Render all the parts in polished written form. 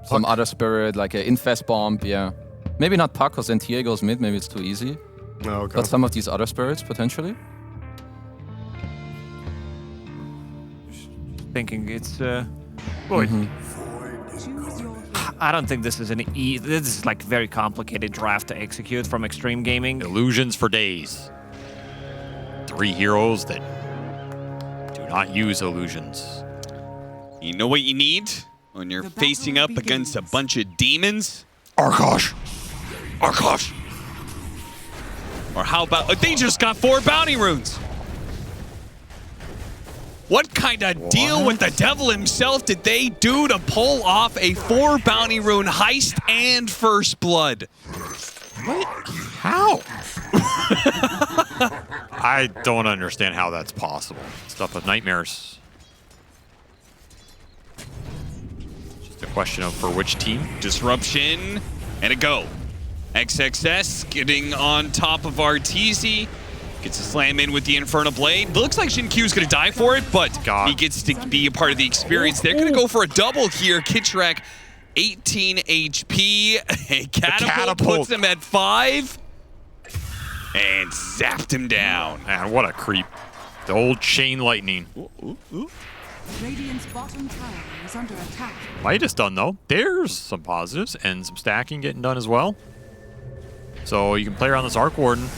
some other spirit, like an Infest Bomb, yeah. Maybe not Puck, because then TA goes mid, maybe it's too easy. Oh, okay. But some of these other spirits, potentially. Thinking it's Void. I don't think this is this is like very complicated draft to execute from Extreme Gaming. Illusions for days. 3 heroes that do not use illusions. You know what you need when you're facing up against a bunch of demons? Arkosh! Arkosh! Or how about, they just got 4 bounty runes. What kind of deal with the devil himself did they do to pull off a 4 bounty rune heist and first blood? What? How? I don't understand how that's possible. Stuff with nightmares. Just a question of for which team. Disruption, and a go. XXS getting on top of Arteezy. Gets a slam in with the Infernal Blade. Looks like Xinqiu's gonna die for it, but he gets to be a part of the experience. They're gonna go for a double here. Kitrak, 18 HP. A catapult puts him at 5. And zapped him down. Man, what a creep. The old chain lightning. Radiant's bottom tower is under attack. Midas done though. There's some positives and some stacking getting done as well. So you can play around this Arc Warden,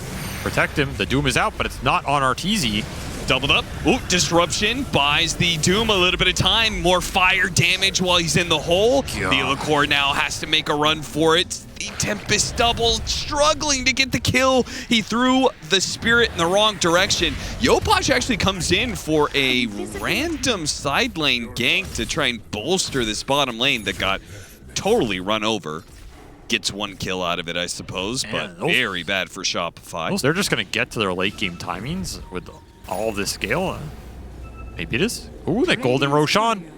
protect him. The Doom is out, but it's not on Arteezy. Doubled up. Ooh, Disruption buys the Doom a little bit of time. More fire damage while he's in the hole. The Illicore now has to make a run for it. The Tempest double, struggling to get the kill. He threw the Spirit in the wrong direction. Yopaj actually comes in for a random side lane gank to try and bolster this bottom lane that got totally run over. Gets 1 kill out of it, I suppose, but very bad for Shopify. They're just going to get to their late game timings with all this scale. Maybe it is. Ooh, that Golden Roshan.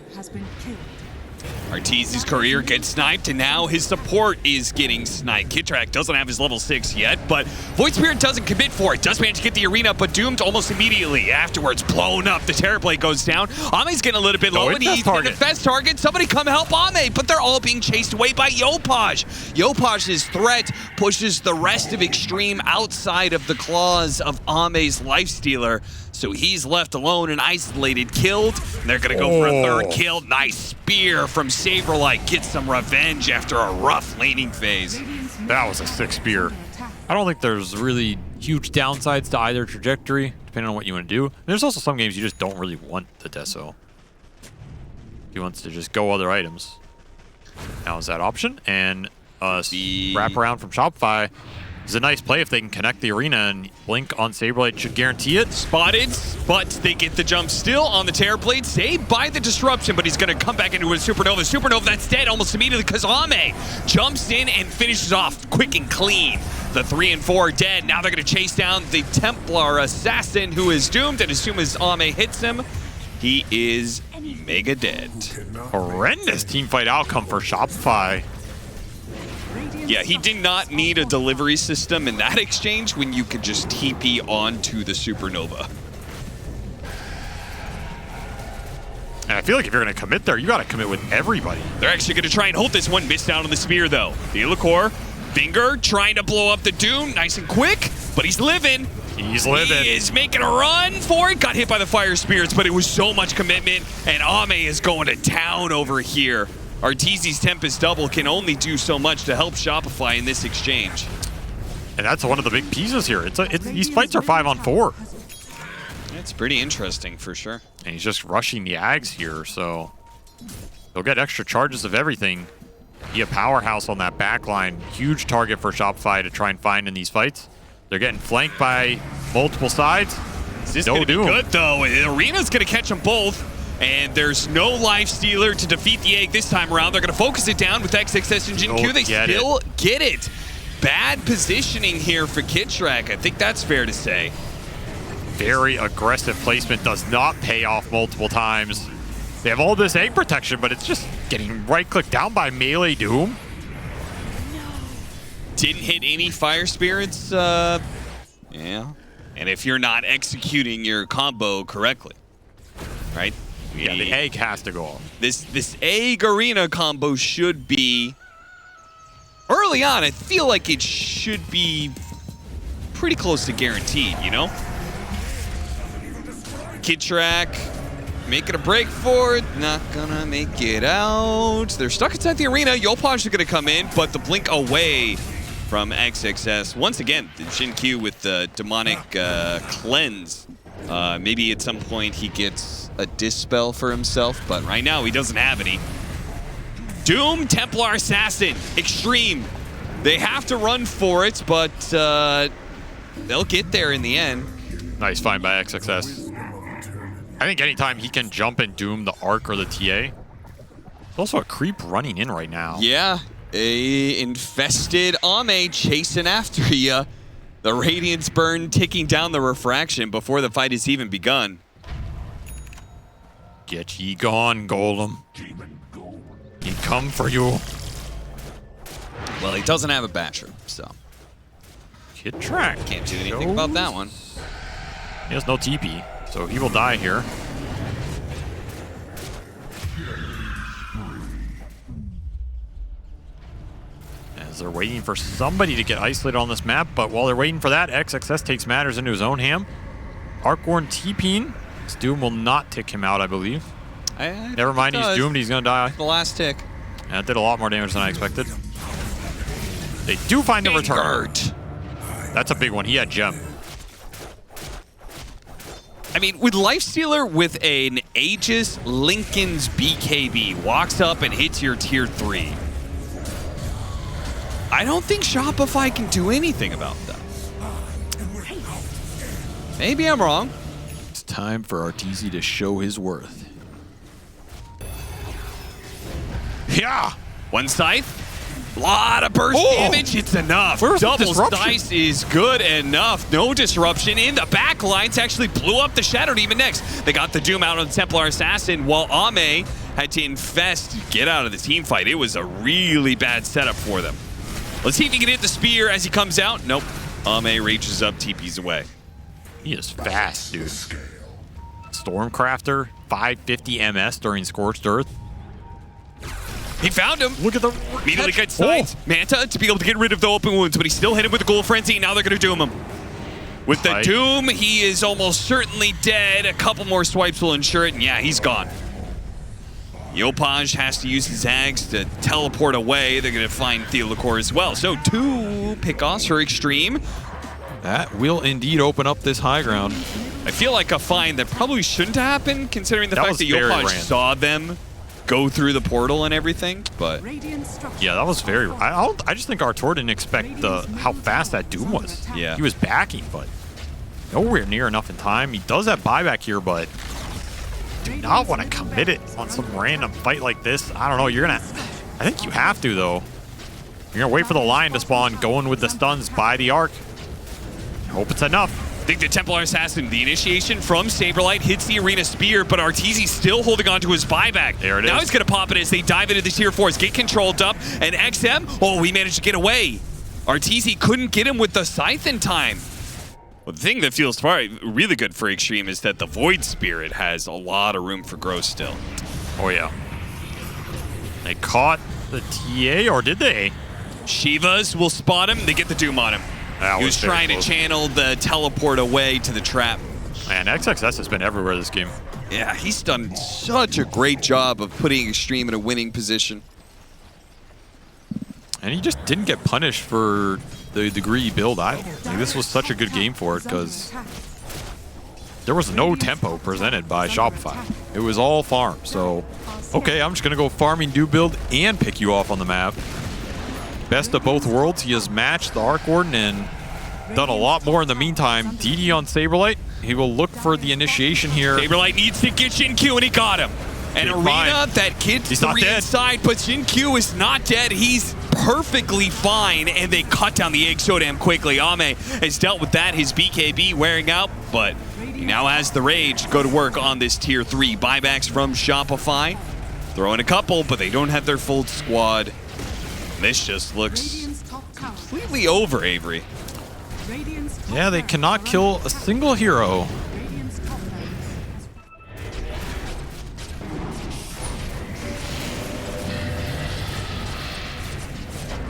Arteezy's career gets sniped, and now his support is getting sniped. Kitrak doesn't have his level 6 yet, but Void Spirit doesn't commit for it. Does manage to get the arena, but doomed almost immediately afterwards. Blown up. The Terrorblade goes down. Ame's getting a little bit low, and he's in the fast target. Somebody come help Ame, but they're all being chased away by Yopaj. Yopaj's threat pushes the rest of Extreme outside of the claws of Ame's Lifestealer. So he's left alone and isolated, killed. And they're gonna go for a 3rd kill. Nice spear from Saberlight. Gets some revenge after a rough laning phase. That was a sick spear. I don't think there's really huge downsides to either trajectory, depending on what you want to do. And there's also some games you just don't really want the Deso. He wants to just go other items. Now is that option. And wrap around from Shopify is a nice play if they can connect the arena, and Blink on Saberlight should guarantee it. Spotted, but they get the jump still on the Terrorblade, saved by the Disruption, but he's going to come back into a Supernova. Supernova that's dead almost immediately because Ame jumps in and finishes off quick and clean. The 3 and 4 are dead. Now they're going to chase down the Templar Assassin, who is doomed, and as soon as Ame hits him, he is mega dead. Horrendous teamfight outcome for Shopify. Yeah, he did not need a delivery system in that exchange when you could just TP onto the Supernova. And I feel like if you're going to commit there, you got to commit with everybody. They're actually going to try and hold this one. Missed out on the spear, though. The Illicore, Finger trying to blow up the Doom. Nice and quick, but he's living. He's living. He is making a run for it. Got hit by the Fire Spirits, but it was so much commitment, and Ame is going to town over here. Arteezy's Tempest double can only do so much to help Shopify in this exchange. And that's one of the big pieces here. These fights are 5-on-4. It's pretty interesting for sure. And he's just rushing the Ags here, so they'll get extra charges of everything. Be a powerhouse on that back line. Huge target for Shopify to try and find in these fights. They're getting flanked by multiple sides. This is going to be good, though. The arena's going to catch them both. And there's no life stealer to defeat the egg this time around. They're going to focus it down with XXS and Xinqiu. They still get it. Bad positioning here for Kitrak. I think that's fair to say. Very aggressive placement. Does not pay off multiple times. They have all this egg protection, but it's just getting right-clicked down by melee Doom. Didn't hit any Fire Spirits. Yeah. And if you're not executing your combo correctly, right? Yeah, the egg has to go off. This egg arena combo should be early on. I feel like it should be pretty close to guaranteed, you know? KidTrack making a break for it, not gonna make it out. They're stuck inside the arena. Yopaj is gonna come in, but the blink away from XXS. Once again, Xin-Q with the demonic cleanse. Maybe at some point he gets a dispel for himself, but right now he doesn't have any. Doom, Templar Assassin, Extreme. They have to run for it, but they'll get there in the end. Nice find by XXS. I think anytime he can jump and Doom the Arc or the TA. There's also a creep running in right now. Yeah, a infested Ame chasing after you. The Radiance Burn ticking down the refraction before the fight has even begun. Get ye gone, Golem. He come for you. Well, he doesn't have a Basher, so KidTrack. can't do anything about that one. He has no TP, so he will die here. As they're waiting for somebody to get isolated on this map, but while they're waiting for that, XXS takes matters into his own hand. Arcworn TPing. His Doom will not tick him out, I believe. Never mind, he's doomed, he's gonna die. The last tick. And it did a lot more damage than I expected. They do find a return. That's a big one, he had Gem. I mean, with Lifestealer with an Aegis, Lincoln's BKB walks up and hits your tier 3. I don't think Shopify can do anything about that. Maybe I'm wrong. It's time for Arteezy to show his worth. Yeah! One scythe, lot of burst damage, it's enough. Where's the Double disruption? dice is good enough. No disruption in the back lines, actually blew up the Shadow Demon next. They got the Doom out on the Templar Assassin while Ame had to infest to get out of the team fight. It was a really bad setup for them. Let's see if he can hit the spear as he comes out. Nope, Ame reaches up, TP's away. He is fast, dude. Stormcrafter, 550 MS during Scorched Earth. He found him. Look at the Immediately gets sides. Manta to be able to get rid of the open wounds, but he's still hit him with the Ghoul Frenzy. Now they're going to doom him. With the Doom, he is almost certainly dead. A couple more swipes will ensure it, and yeah, he's gone. Yopaj has to use his Zags to teleport away. They're going to find Theolacor as well. So 2 pickoffs for Extreme. That will indeed open up this high ground. I feel like a find that probably shouldn't happen, considering the fact that Yopaj saw them go through the portal and everything, but yeah, that was very. I just think Artur didn't expect how fast that Doom was. Yeah, he was backing, but nowhere near enough in time. He does have buyback here, but do not want to commit it on some random fight like this. I don't know. You're gonna. I think you have to though. You're gonna wait for the line to spawn, going with the stuns by the arc. Hope it's enough. I think the Templar Assassin, the initiation from Saberlight hits the Arena Spear, but Arteezy still holding on to his buyback. There it is. Now he's going to pop it as they dive into the tier 4s, get controlled up, and XM, oh, he managed to get away. Arteezy couldn't get him with the Scythe in time. Well, the thing that feels really good for Extreme is that the Void Spirit has a lot of room for growth still. Oh, yeah. They caught the TA, or did they? Shivas will spot him, they get the Doom on him. He was trying to channel the teleport away to the trap. Man, XXS has been everywhere this game. Yeah, he's done such a great job of putting Extreme in a winning position. And he just didn't get punished for the degree build either. Like, this was such a good game for it because there was no tempo presented by Shopify. It was all farm. So, okay, I'm just going to go farming do build and pick you off on the map. Best of both worlds. He has matched the Arc Warden and done a lot more in the meantime. DD on Saberlight. He will look for the initiation here. Saberlight needs to get Xin-Q, and he got him. And Arena, that kid's 3 inside, but Xin-Q is not dead. He's perfectly fine, and they cut down the egg so damn quickly. Ame has dealt with that, his BKB wearing out, but he now has the Rage go to work on this tier 3. Buybacks from Shopify. Throw in a couple, but they don't have their full squad. This just looks completely over, Avery. Yeah, they cannot kill a single hero.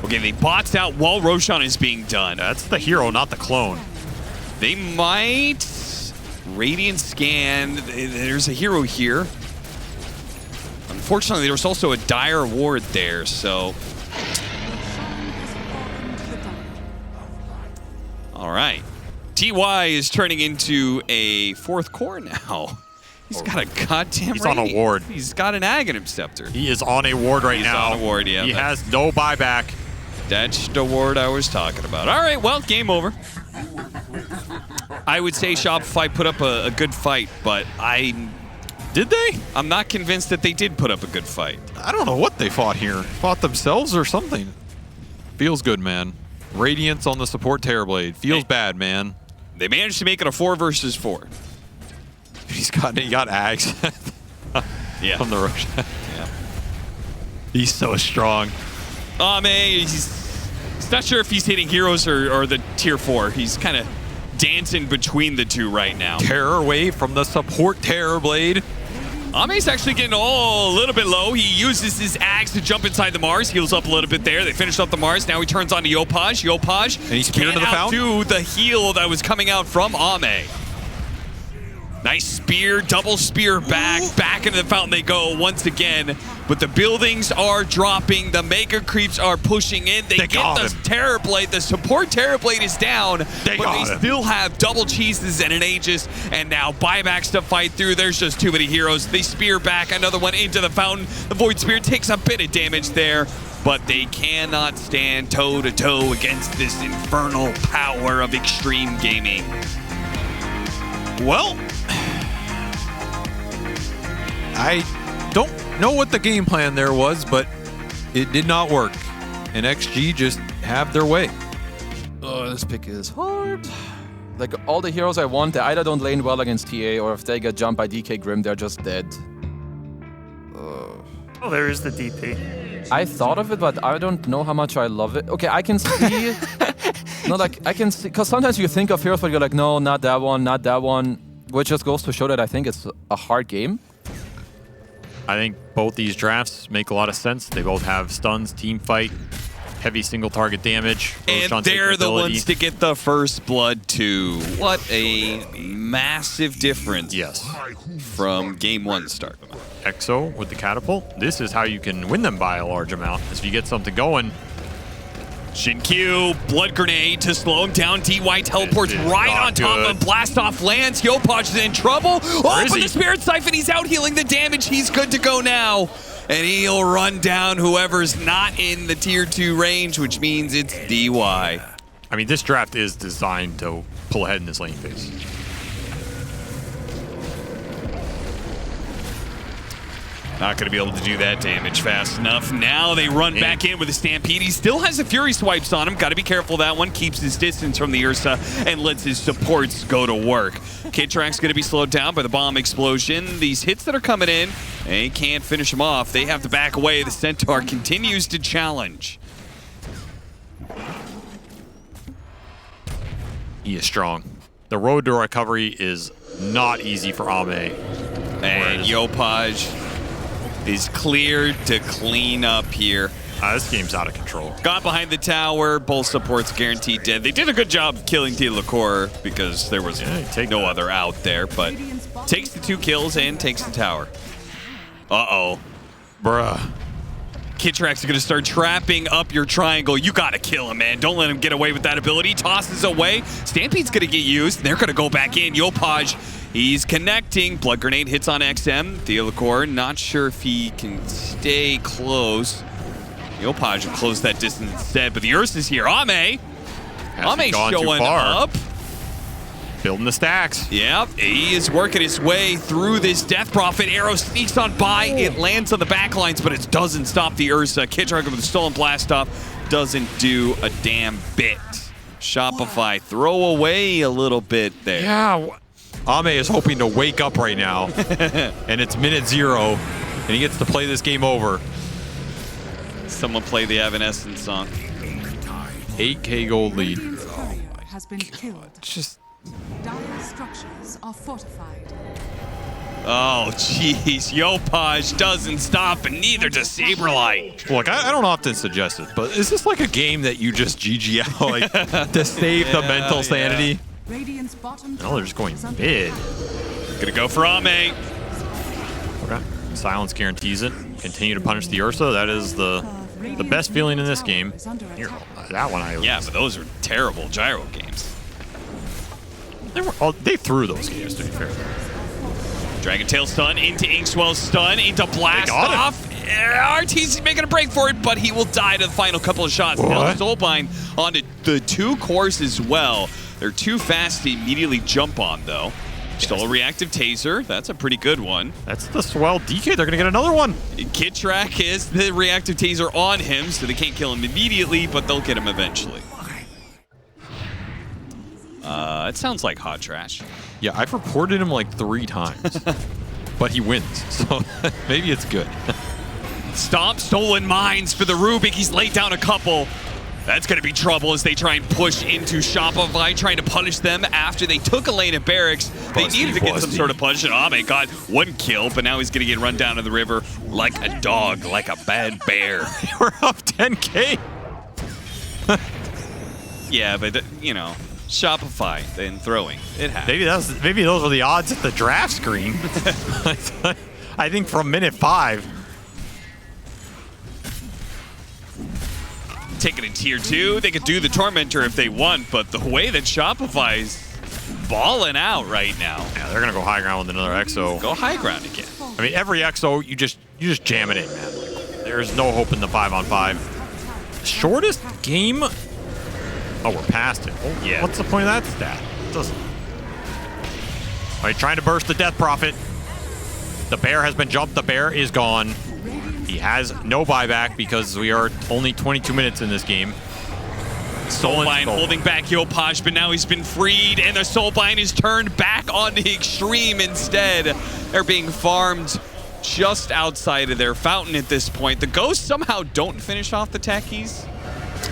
Okay, they bots out while Roshan is being done. That's the hero, not the clone. They might Radiant scan. There's a hero here. Unfortunately, there's also a dire ward there, so. All right. TY is turning into a 4th core now. He's got a goddamn He's on a ward. He's got an Aghanim Scepter. He is on a ward right now. He's on a ward, yeah. He has no buyback. That's the ward I was talking about. All right, well, game over. I would say Shopify put up a good fight, but Did they? I'm not convinced that they did put up a good fight. I don't know what they fought here. Fought themselves or something. Feels good, man. Radiance on the support Terrorblade. Feels bad, man. They managed to make it a 4 versus 4. He got Ags. Yeah. From the Roshan. Yeah. He's so strong. He's not sure if he's hitting heroes or the tier 4. He's kind of dancing between the two right now. Terror wave from the support Terrorblade. Ame's actually getting a little bit low. He uses his axe to jump inside the Mars, heals up a little bit there. They finished up the Mars. Now he turns on to Yopaj. Yopaj and he's speared into the fountain. Outdo the heal that was coming out from Ame. Nice spear, double spear back into the fountain they go once again. But the buildings are dropping, the Mega Creeps are pushing in. They get the Terrorblade, the support Terrorblade is down, but they still have double cheeses and an Aegis, and now buybacks to fight through. There's just too many heroes. They spear back, another one into the fountain. The Void Spear takes a bit of damage there, but they cannot stand toe-to-toe against this infernal power of Extreme Gaming. Well, I don't know what the game plan there was, but it did not work. And XG just have their way. Oh, this pick is hard. Like, all the heroes I want, they either don't lane well against TA, or if they get jumped by DK Grim, they're just dead. Oh, there is the DP. I thought of it, but I don't know how much I love it. Okay, I can see... No, like, I can see... Because sometimes you think of heroes, but you're like, no, not that one, not that one. Which just goes to show that I think it's a hard game. I think both these drafts make a lot of sense. They both have stuns, team fight, heavy single target damage. And they're the ones to get the first blood too. What a massive difference from game 1 start. EXO with the catapult. This is how you can win them by a large amount. If you get something going. Shinkyu, blood grenade to slow him down. DY teleports right on top of Blast Off lands. Yopaj is in trouble. Oh, but the Spirit Siphon, he's out healing the damage. He's good to go now. And he'll run down whoever's not in the tier 2 range, which means it's DY. I mean, this draft is designed to pull ahead in this lane phase. Not going to be able to do that damage fast enough. Now they run back in with a Stampede. He still has the Fury Swipes on him. Got to be careful that one. Keeps his distance from the Ursa and lets his supports go to work. Kitrak's going to be slowed down by the bomb explosion. These hits that are coming in, they can't finish them off. They have to back away. The Centaur continues to challenge. He is strong. The road to recovery is not easy for Ame. And Yopaj is cleared to clean up here. This game's out of control. Got behind the tower. Both supports guaranteed dead. They did a good job killing T-Lacour because there was no other out there, but takes the 2 kills and takes the tower. Uh-oh. Bruh. Kitrak's going to start trapping up your triangle. You got to kill him, man. Don't let him get away with that ability. Tosses away. Stampede's going to get used. They're going to go back in. Yopaj, he's connecting. Blood Grenade hits on XM. Theolacour, not sure if he can stay close. Yopaj will close that distance instead, but the Ursa's here. Ame showing up. Building the stacks. Yep, he is working his way through this Death Prophet. Arrow sneaks on by. It lands on the backlines, but it doesn't stop the Ursa. Kitrak with the stolen blast off doesn't do a damn bit. Shopify throw away a little bit there. Yeah, Ame is hoping to wake up right now, and it's minute 0, and he gets to play this game over. Someone play the Evanescence song. 8K gold lead. Has been killed. Just Dire structures are fortified. Oh, jeez. Yopaj doesn't stop, and neither does Saberlight. Look, I don't often suggest it, but is this like a game that you just GG out like to save the mental sanity? Radiant's bottom No, they're just going tower is under mid. Gonna go for Ame. Okay. Silence guarantees it. Continue to punish the Ursa. That is the best feeling in this game. Here, that one I Yeah, but those are terrible gyro games. they threw those games, to be fair. Dragon Tail stun into Inkswell stun into Blast got it. off. RT's making a break for it, but he will die to the final couple of shots. What? Now Soulbind onto the 2 cores as well. They're too fast to immediately jump on, though. Stole a reactive taser. That's a pretty good one. That's the swell DK. They're going to get another one. Kitrak is the reactive taser on him, so they can't kill him immediately, but they'll get him eventually. It sounds like hot trash. Yeah, I've reported him like 3 times, but he wins, so maybe it's good. Stomp stolen mines for the Rubik. He's laid down a couple. That's going to be trouble as they try and push into Shopify, trying to punish them after they took a lane at Barracks. They needed to get some sort of punish. Oh my god, 1 kill, but now he's going to get run down to the river like a dog, like a bad bear. We're up 10K. Yeah, but, you know, Shopify and throwing. It happens. Maybe those were the odds at the draft screen. I think from minute 5. Taking in tier 2, they could do the Tormentor if they want, but the way that Shopify's balling out right now. Yeah, they're gonna go high ground with another EXO. Go high ground again. I mean, every EXO you just jam it in, man. Like, there's no hope in the 5-on-5. Shortest game. Oh, we're past it. Oh, Yeah. What's the point of that stat? It doesn't. Are you trying to burst the Death Prophet? The bear has been jumped. The bear is gone. He has no buyback because we are only 22 minutes in this game. Soulbind holding back Yopaj, but now he's been freed, and the Soulbind is turned back on the Extreme instead. They're being farmed just outside of their fountain at this point. The Ghosts somehow don't finish off the Techies,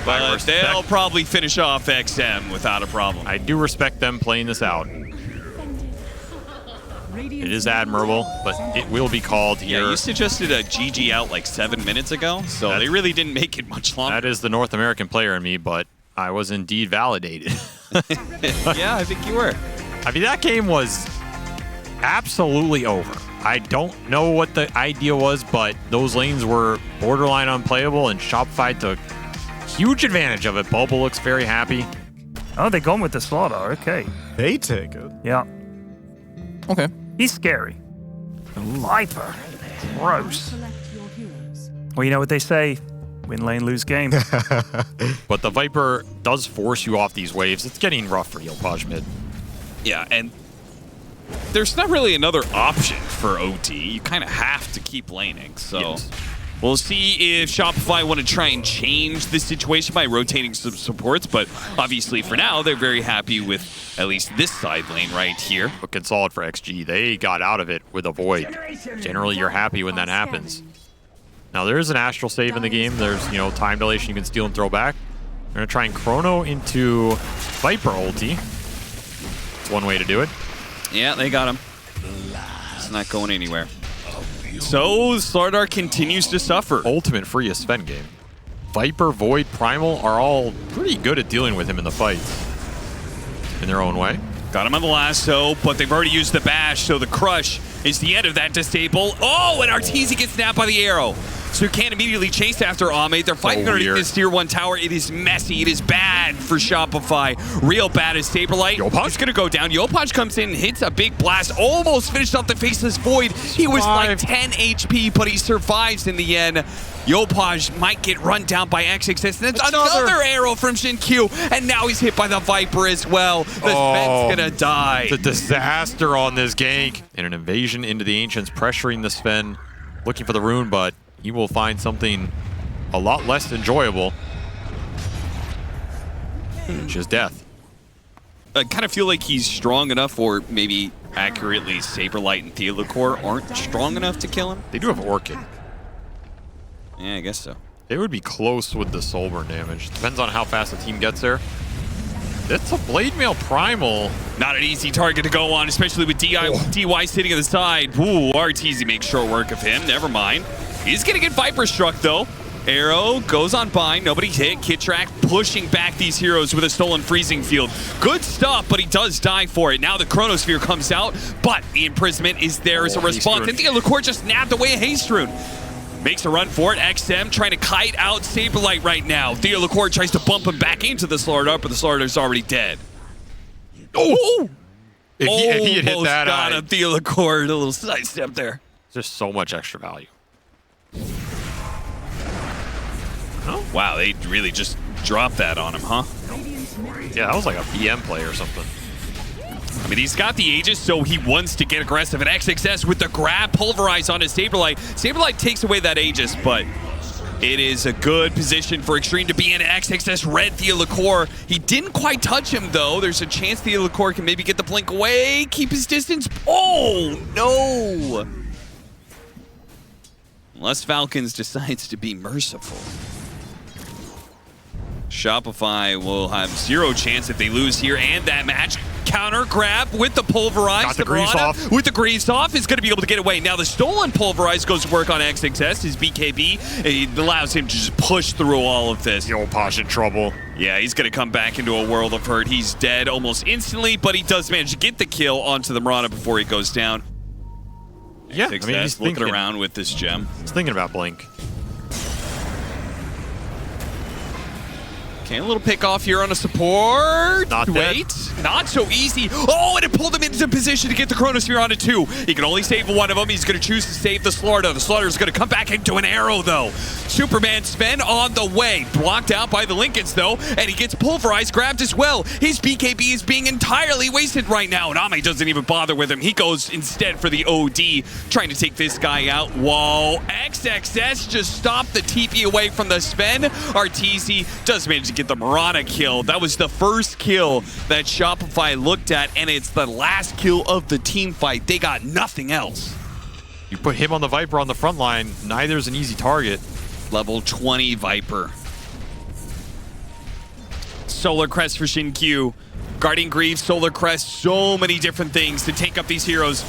but they'll probably finish off XM without a problem. I do respect them playing this out. It is admirable, but it will be called here. Yeah, you suggested a GG out like 7 minutes ago, so they really didn't make it much longer. That is the North American player in me, but I was indeed validated. Yeah, I think you were. I mean, that game was absolutely over. I don't know what the idea was, but those lanes were borderline unplayable, and Shopify took huge advantage of it. Bobo looks very happy. Oh, they're going with the slaughter. Okay. They take it. Yeah. Okay. He's scary. Viper. Gross. select your heroes. Well, you know what they say. Win lane, lose game. But the Viper does force you off these waves. It's getting rough for Yopaj mid. Yeah, and there's not really another option for OT. You kind of have to keep laning. So Yes. we'll see if Shopify want to try and change the situation by rotating some supports. But obviously, for now, they're very happy with at least this side lane right here. Looking solid for XG. They got out of it with a void. Generally, you're happy when that happens. Now, there is an astral save in the game. There's, you know, time dilation you can steal and throw back. They're going to try and chrono into Viper ulti. It's one way to do it. Yeah, they got him. It's not going anywhere. So Slardar continues to suffer. Ultimate free a Sven game. Viper, Void, Primal are all pretty good at dealing with him in the fights. In their own way. Got him on the lasso, but they've already used the bash, so the crush is the end of that disable. Oh, and Arteezy gets snapped by the arrow. So you can't immediately chase after Ame. They're fighting underneath weird. this tier 1 tower. It is messy. It is bad for Shopify. Real bad is Saberlight. Yopaj? It's going to go down. Yopaj comes in and hits a big blast. Almost finished off the Faceless Void. He was like 10 HP, but he survives in the end. Yopaj might get run down by XXS. And that's another arrow from Shinkyu. And now he's hit by the Viper as well. The Sven's going to die. It's a disaster on this gank. And an invasion into the Ancients, pressuring the Sven. Looking for the rune, but he will find something a lot less enjoyable. Which is death. I kind of feel like he's strong enough, or maybe accurately, Saberlight and Theodore aren't strong enough to kill him. They do have Orchid. Yeah, I guess so. They would be close with the soul burn damage. Depends on how fast the team gets there. That's a Blade Mail Primal. Not an easy target to go on, especially with DY sitting at the side. Ooh, RTZ makes short work of him. Never mind. He's going to get Viper struck, though. Arrow goes on bind. Nobody hit. Kitrak pushing back these heroes with a stolen freezing field. Good stuff, but he does die for it. Now the Chronosphere comes out, but the imprisonment is there as a response. And Theodore just nabbed away a Haste Rune. Makes a run for it. XM trying to kite out Saberlight right now. Theodore tries to bump him back into the Slardar, but the Slardar's already dead. Oh! If he had hit Almost that, got him. Theodore, a little sidestep there. just so much extra value. Oh, wow, they really just dropped that on him, huh? Yeah, that was like a PM play or something. I mean, he's got the Aegis, so he wants to get aggressive. And XXS with the grab, pulverize on his Saberlight. Saberlight takes away that Aegis, but it is a good position for Extreme to be in. XXS red Theodore. He didn't quite touch him, though. There's a chance Theodore can maybe get the blink away, keep his distance. Oh, no! Unless Falcons decides to be merciful. Shopify will have zero chance if they lose here, and that match. Counter grab with the pulverize. Got the grease off. With the grease off is going to be able to get away. Now the stolen pulverize goes to work on XXS. His BKB it allows him to just push through all of this. Yopaj in trouble. Yeah, he's going to come back into a world of hurt. He's dead almost instantly, but he does manage to get the kill onto the Mirana before he goes down. Yeah, XXS I mean, he's looking thinking around with this gem. He's thinking about Blink. Okay, a little pick off here on a support. Not Wait, not so easy. Oh, and it pulled him into position to get the Chronosphere onto two. He can only save one of them. He's going to choose to save the Slardar. The Slardar is going to come back into an arrow, though. Superman Sven on the way. Blocked out by the Lincolns, though, and he gets pulverized, grabbed as well. His BKB is being entirely wasted right now, and Ame doesn't even bother with him. He goes instead for the OD, trying to take this guy out. Whoa, XXS just stopped the TP away from the Sven. RTZ does manage to get the Mirana kill. That was the first kill that Shopify looked at, and it's the last kill of the team fight. They got nothing else. You put him on the Viper on the front line, neither's an easy target. Level 20 Viper. Solar Crest for Shin-Q. Guardian Greaves, Solar Crest, so many different things to take up these heroes.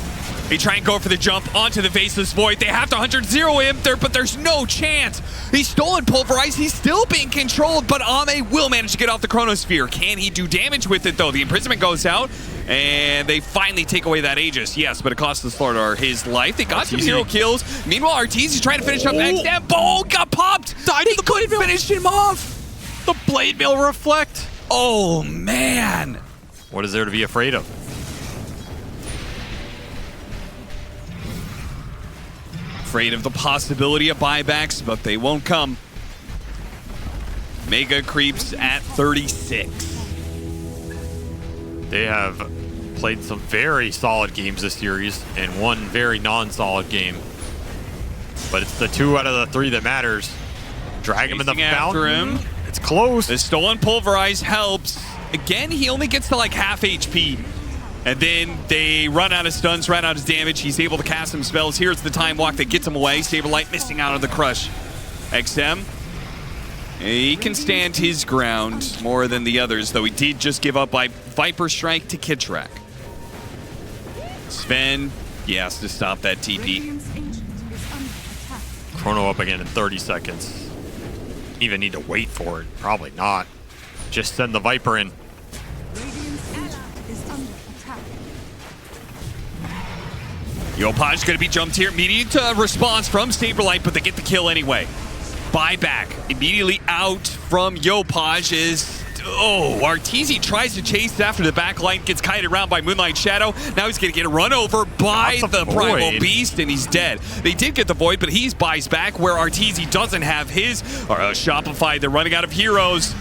They try and go for the jump onto the Faceless Void. They have to 100-0 him there, but there's no chance. He's stolen Pulverize. He's still being controlled, but Ame will manage to get off the Chronosphere. Can he do damage with it, though? The imprisonment goes out, and they finally take away that Aegis. Yes, but it costs the Slardar his life. They got some hero kills. Meanwhile, Arteezy's trying to finish up XM. Oh, got popped. He couldn't finish him off. The Blade Mail Reflect. Oh, man. What is there to be afraid of? Afraid of the possibility of buybacks, but they won't come. Mega creeps at 36. They have played some very solid games this series and one very non-solid game. But it's the 2 out of the 3 that matters. Drag him in the fountain. It's close. The stolen Pulverize helps. Again, he only gets to like half HP. And then they run out of stuns, run out of damage. He's able to cast some spells. Here's the Time Walk that gets him away. Saberlight missing out of the crush. XM, he can stand his ground more than the others, though he did just give up by Viper Strike to Kitrak. Sven, he has to stop that TP. Chrono up again in 30 seconds. Even need to wait for it. Probably not. Just send the Viper in. Yopaj going to be jumped here. Immediate response from Saberlight, but they get the kill anyway. Buyback immediately out from Yopaj is... Oh, Arteezy tries to chase after the backline, gets kited around by Moonlight Shadow. Now he's going to get run over by the Primal Beast, and he's dead. They did get the Void, but he buys back where Arteezy doesn't have his. Shopify, they're running out of heroes.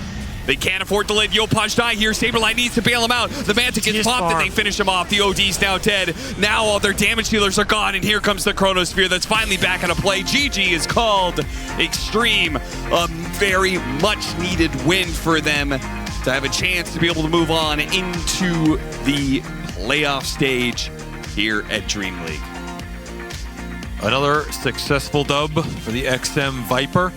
They can't afford to let Yopaj die here. Saberlight needs to bail him out. The Manta gets popped and they finish him off. The OD's now dead. Now all their damage dealers are gone, and here comes the Chronosphere that's finally back into play. GG is called Extreme. A very much needed win for them to have a chance to be able to move on into the playoff stage here at Dream League. Another successful dub for the XM Viper.